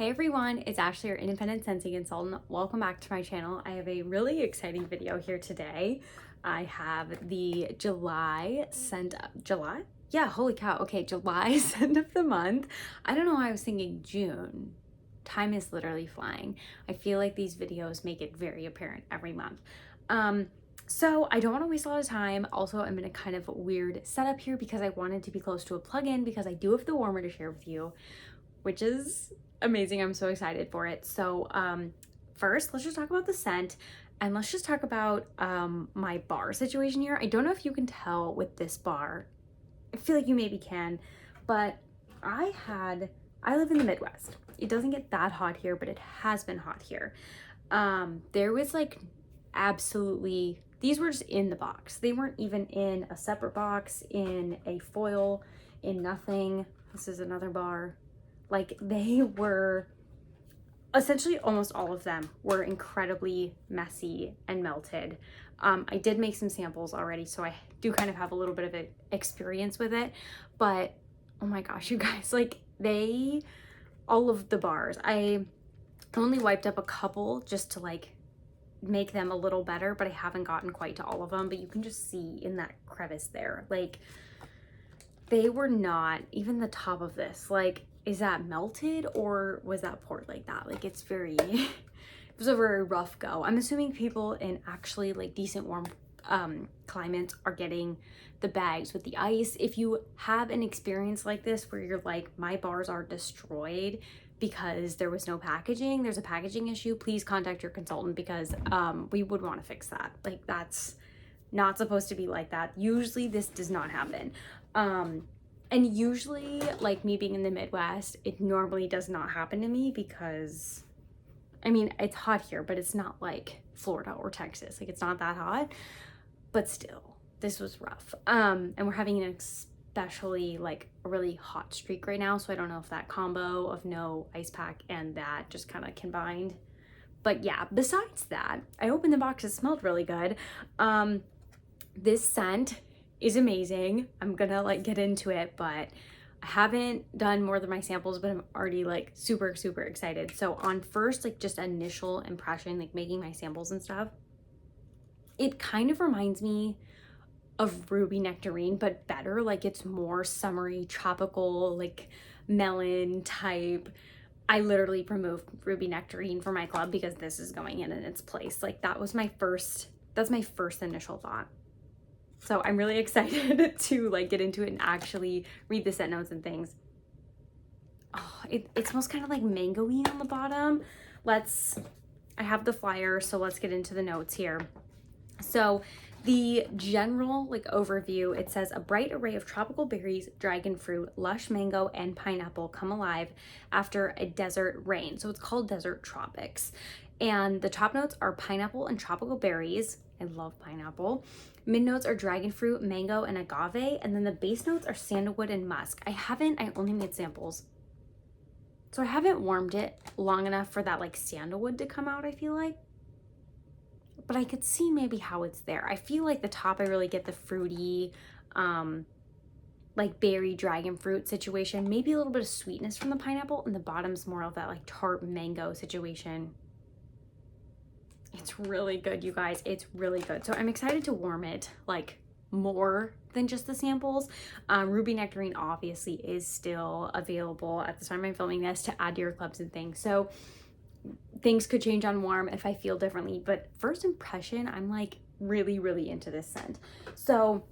Hey everyone, it's Ashley, your independent sensing consultant. Welcome back to my channel. I have a really exciting video here today. I have the July scent July? Yeah, holy cow. Okay, July scent of the month. I don't know why I was thinking June. Time is literally flying. I feel like these videos make it very apparent every month. So I don't want to waste a lot of time. Also, I'm in a kind of weird setup here because I wanted to be close to a plug-in because I do have the warmer to share with you, which is amazing. I'm so excited for it. So first, let's just talk about the scent and let's just talk about my bar situation here. I don't know if you can tell with this bar. I feel like you maybe can, but I live in the Midwest. It doesn't get that hot here, but it has been hot here. There was like absolutely, these were just in the box. They weren't even in a separate box, in a foil, in nothing. This is another bar. Like, they were essentially, almost all of them were incredibly messy and melted. I did make some samples already, so I do kind of have a little bit of an experience with it, but oh my gosh, you guys, like all of the bars, I only wiped up a couple just to like make them a little better, but I haven't gotten quite to all of them. But you can just see in that crevice there, like they were not even the top of this. Like, is that melted or was that poured like that? Like, it's very it was a very rough go. I'm assuming people in actually like decent warm climates are getting the bags with the ice. If you have an experience like this where you're like, my bars are destroyed because there was no packaging, there's a packaging issue, please contact your consultant because we would want to fix that. Like, that's not supposed to be like that. Usually this does not happen. And usually, like me being in the Midwest, it normally does not happen to me because, I mean, it's hot here, but it's not like Florida or Texas. Like, it's not that hot, but still, this was rough. And we're having an especially like a really hot streak right now. So I don't know if that combo of no ice pack and that just kind of combined. But yeah, besides that, I opened the box, it smelled really good. This scent is amazing. I'm gonna like get into it, but I haven't done more than my samples, but I'm already like super excited. So on first, like just initial impression, like making my samples and stuff, it kind of reminds me of Ruby Nectarine, but better. Like, it's more summery, tropical, like melon type. I literally removed Ruby Nectarine from my club because this is going in its place. Like, that's my first initial thought. So I'm really excited to like get into it and actually read the scent notes and things. Oh, it smells kind of like mango-y on the bottom. I have the flyer, so let's get into the notes here. So the general like overview, it says a bright array of tropical berries, dragon fruit, lush mango, and pineapple come alive after a desert rain. So it's called Desert Tropics. And the top notes are pineapple and tropical berries. I love pineapple. Mid notes are dragon fruit, mango, and agave. And then the base notes are sandalwood and musk. I only made samples, so I haven't warmed it long enough for that like sandalwood to come out, I feel like. But I could see maybe how it's there. I feel like the top, I really get the fruity, like berry dragon fruit situation. Maybe a little bit of sweetness from the pineapple, and the bottom's more of that like tart mango situation. It's really good, you guys. It's really good. So I'm excited to warm it like more than just the samples. Ruby Nectarine obviously is still available at the time I'm filming this to add to your clubs and things. So things could change on warm if I feel differently, but first impression, I'm like really into this scent. So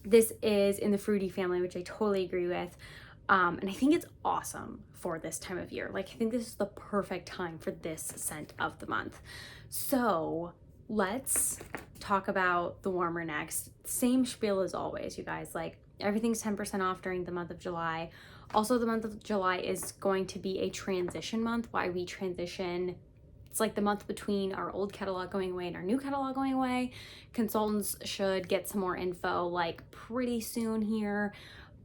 this is in the fruity family, which I totally agree with. And I think it's awesome for this time of year. Like, I think this is the perfect time for this scent of the month. So let's talk about the warmer next. Same spiel as always, you guys. Like, everything's 10% off during the month of July. Also, the month of July is going to be a transition month. Why we transition, it's like the month between our old catalog going away and our new catalog going away. Consultants should get some more info like pretty soon here,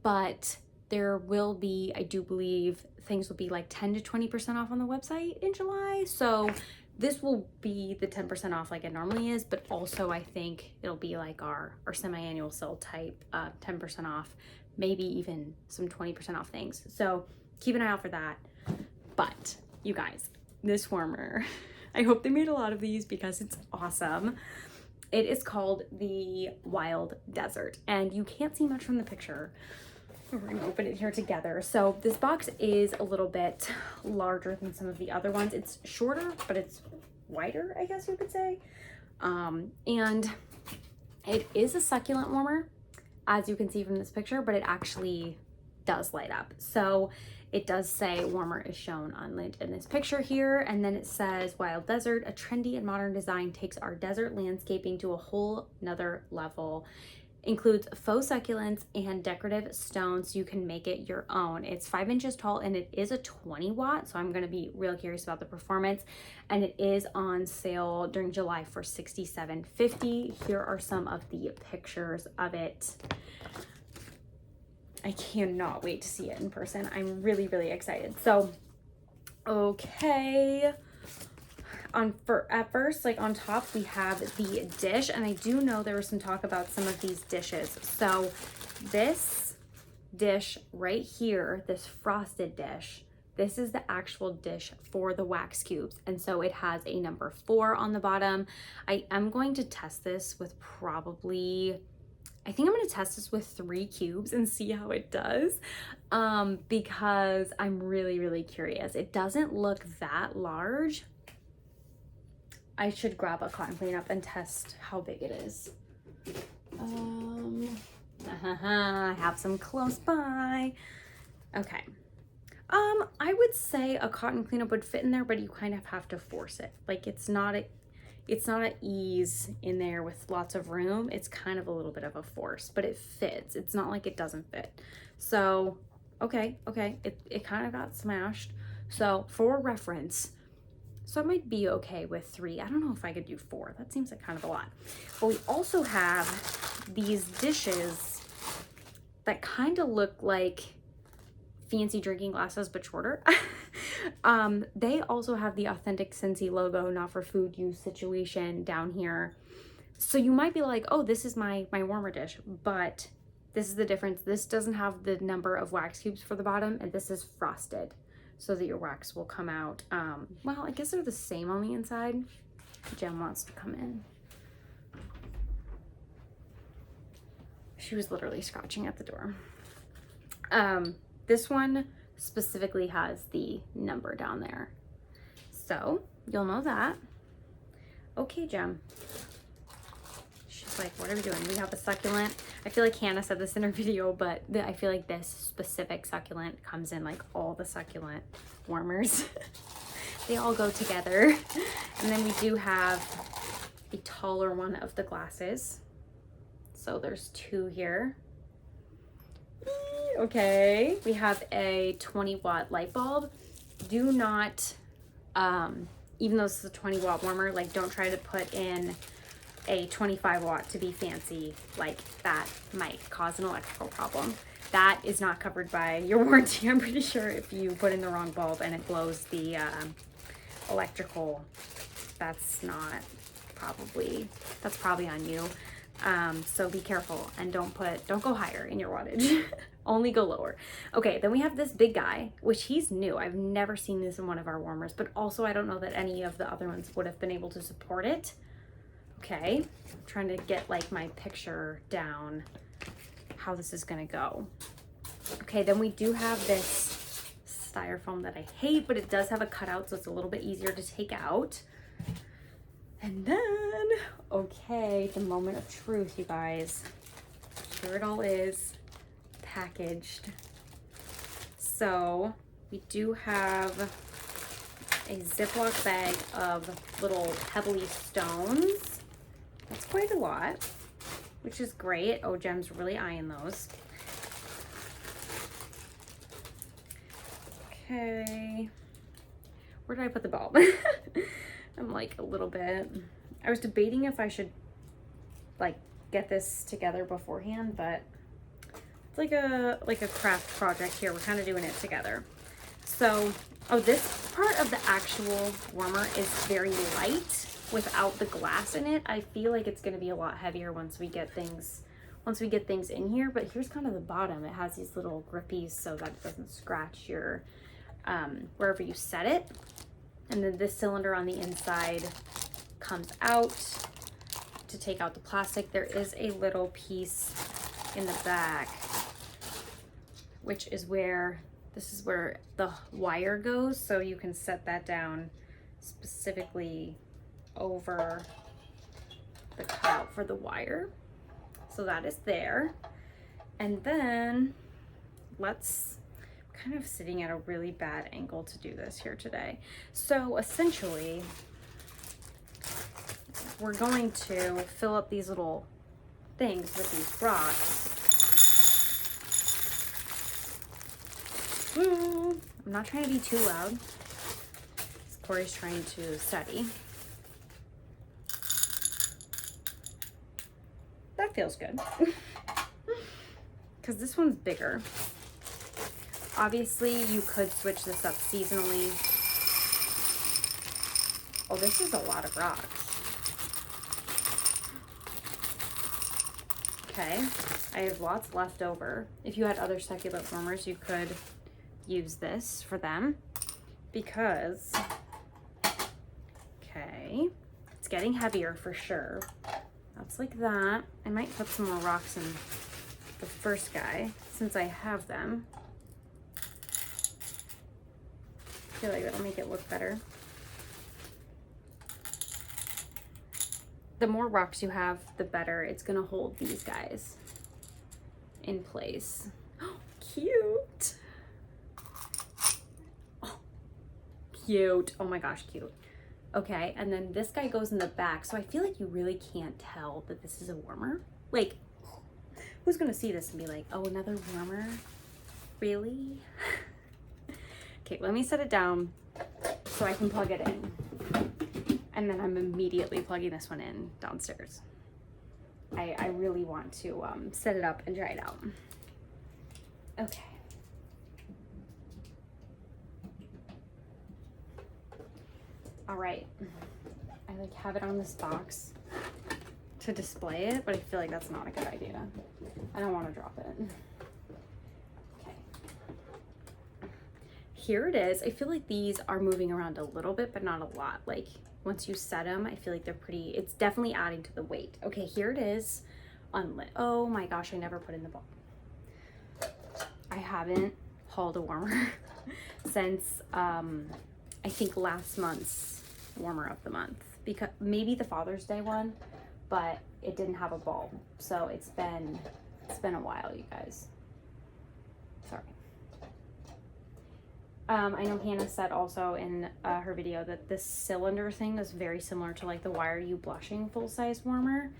but there will be, I do believe, things will be like 10 to 20% off on the website in July. So this will be the 10% off like it normally is, but also I think it'll be like our semi-annual sale type 10% off, maybe even some 20% off things. So keep an eye out for that. But you guys, this warmer, I hope they made a lot of these because it's awesome. It is called the Wild Desert, and you can't see much from the picture. We're gonna open it here together. So this box is a little bit larger than some of the other ones. It's shorter, but it's wider, I guess you could say. And it is a succulent warmer, as you can see from this picture, but it actually does light up. So it does say warmer is shown on lit in this picture here. And then it says Wild Desert, a trendy and modern design takes our desert landscaping to a whole nother level. Includes faux succulents and decorative stones so you can make it your own. It's 5 inches tall and it is a 20 watt. So I'm gonna be real curious about the performance. And it is on sale during July for $67.50. Here are some of the pictures of it. I cannot wait to see it in person. I'm really, really excited. So, okay. At first, like on top, we have the dish, and I do know there was some talk about some of these dishes. So this dish right here, this frosted dish, this is the actual dish for the wax cubes. And so it has a number 4 on the bottom. I am going to test this with I think I'm going to test this with 3 cubes and see how it does, because I'm really, really curious. It doesn't look that large. I should grab a cotton cleanup and test how big it is. I have some close by. Okay. I would say a cotton cleanup would fit in there, but you kind of have to force it. Like it's not an ease in there with lots of room. It's kind of a little bit of a force, but it fits. It's not like it doesn't fit. So, okay. It kind of got smashed. So for reference, so it might be okay with 3. I don't know if I could do 4. That seems like kind of a lot. But we also have these dishes that kind of look like fancy drinking glasses, but shorter. They also have the authentic Scentsy logo, not for food use situation down here. So you might be like, oh, this is my warmer dish, but this is the difference. This doesn't have the number of wax cubes for the bottom, and this is frosted, so that your wax will come out. Well, I guess they're the same on the inside. Jen wants to come in. She was literally scratching at the door. This one specifically has the number down there. So you'll know that. Okay, Jem. She's like, what are we doing? We have a succulent. I feel like Hannah said this in her video, but I feel like this specific succulent comes in like all the succulent warmers. They all go together. And then we do have a taller one of the glasses. So there's 2 here. Okay, we have a 20 watt light bulb. Do not, even though this is a 20 watt warmer, like don't try to put in a 25 watt to be fancy. Like that might cause an electrical problem. That is not covered by your warranty. I'm pretty sure if you put in the wrong bulb and it blows the electrical, that's probably on you. So be careful and don't go higher in your wattage. Only go lower. Okay, then we have this big guy, which he's new. I've never seen this in one of our warmers, but also I don't know that any of the other ones would have been able to support it. Okay, I'm trying to get like my picture down, how this is gonna go. Okay, then we do have this styrofoam that I hate, but it does have a cutout, so it's a little bit easier to take out. And then, okay, the moment of truth, you guys. Here it all is, packaged. So we do have a Ziploc bag of little pebbly stones. That's quite a lot, which is great. Oh, Jem's really eyeing those. Okay, where did I put the bulb? I'm like a little bit, I was debating if I should like get this together beforehand, but it's like a craft project here. We're kind of doing it together. So, oh, this part of the actual warmer is very light without the glass in it. I feel like it's going to be a lot heavier once we get things in here, but here's kind of the bottom. It has these little grippies so that it doesn't scratch your wherever you set it. And then this cylinder on the inside comes out to take out the plastic. There is a little piece in the back, which is where, this is where the wire goes. So you can set that down specifically over the cutout for the wire. So that is there. And then let's, kind of sitting at a really bad angle to do this here today. So essentially, we're going to fill up these little things with these rocks. I'm not trying to be too loud. Corey's trying to study. That feels good. Because this one's bigger. Obviously, you could switch this up seasonally. Oh, this is a lot of rocks. Okay, I have lots left over. If you had other succulent warmers, you could use this for them. Because, okay, it's getting heavier for sure. That's like that. I might put some more rocks in the first guy since I have them. I feel like that'll make it look better. The more rocks you have, the better it's gonna hold these guys in place. Oh, cute. Oh, cute. Oh my gosh, cute. Okay, and then this guy goes in the back, so I feel like you really can't tell that this is a warmer. Like, who's gonna see this and be like, oh, another warmer? Really? Okay, let me set it down so I can plug it in. And then I'm immediately plugging this one in downstairs. I really want to set it up and try it out. Okay. All right, I like have it on this box to display it, but I feel like that's not a good idea. I don't want to drop it. Okay. Here it is. I feel like these are moving around a little bit, but not a lot. Like once you set them, I feel like they're pretty, it's definitely adding to the weight. Okay, here it is unlit. Oh my gosh, I never put in the ball. I haven't hauled a warmer since I think last month's warmer of the month, because maybe the Father's Day one, but it didn't have a bulb, so it's been a while, you guys. Sorry. I know Hannah said also in her video that this cylinder thing is very similar to like the Why Are You Blushing full-size warmer,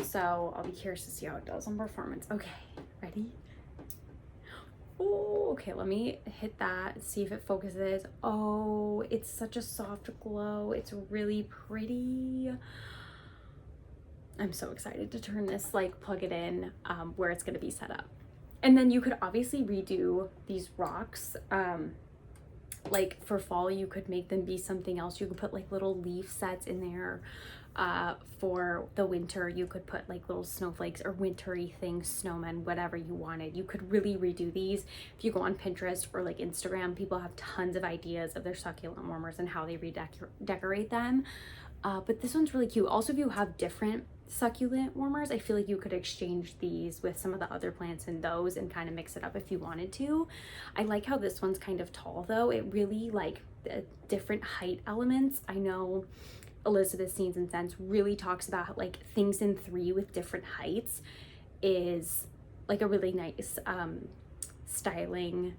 so I'll be curious to see how it does on performance. Okay, ready? Oh, okay, let me hit that, see if it focuses. Oh, it's such a soft glow. It's really pretty. I'm so excited to turn this, like plug it in where it's gonna be set up. And then you could obviously redo these rocks. Like for fall, you could make them be something else. You could put like little leaf sets in there. For the winter, you could put like little snowflakes or wintry things, snowmen, whatever you wanted. You could really redo these. If you go on Pinterest or like Instagram, people have tons of ideas of their succulent warmers and how they redecorate them. But this one's really cute. Also, if you have different succulent warmers, I feel like you could exchange these with some of the other plants in those and kind of mix it up if you wanted to. I like how this one's kind of tall though. It really like the different height elements. I know Elizabeth Scenes and Scents really talks about like things in 3 with different heights is like a really nice styling,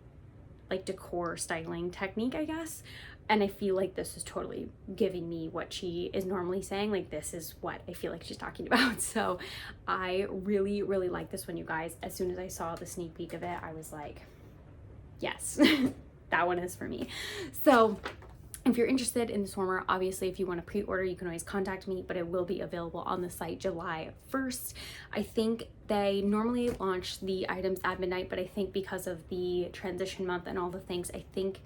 like decor styling technique, I guess. And I feel like this is totally giving me what she is normally saying. Like this is what I feel like she's talking about. So I really, really like this one, you guys. As soon as I saw the sneak peek of it, I was like, yes, that one is for me. So if you're interested in this warmer, obviously if you want to pre-order, you can always contact me, but it will be available on the site July 1st. I think they normally launch the items at midnight, but I think because of the transition month and all the things, I think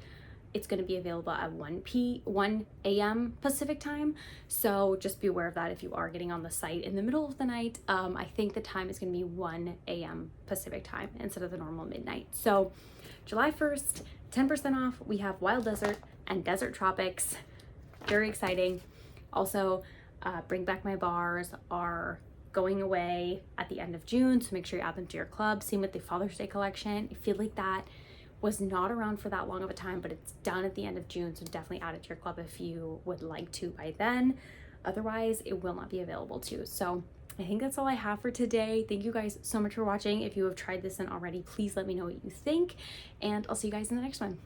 it's going to be available at 1 a.m. Pacific time. So just be aware of that if you are getting on the site in the middle of the night. I think the time is going to be 1 a.m. Pacific time instead of the normal midnight. So July 1st, 10% off. We have Wild Desert and Desert Tropics. very exciting. Also, Bring Back My Bars are going away at the end of June, so make sure you add them to your club. Same with the Father's Day collection. I feel like that was not around for that long of a time, but it's done at the end of June, so definitely add it to your club if you would like to by then. Otherwise, it will not be available too. So I think that's all I have for today. Thank you guys so much for watching. If you have tried this in already, please let me know what you think, and I'll see you guys in the next one.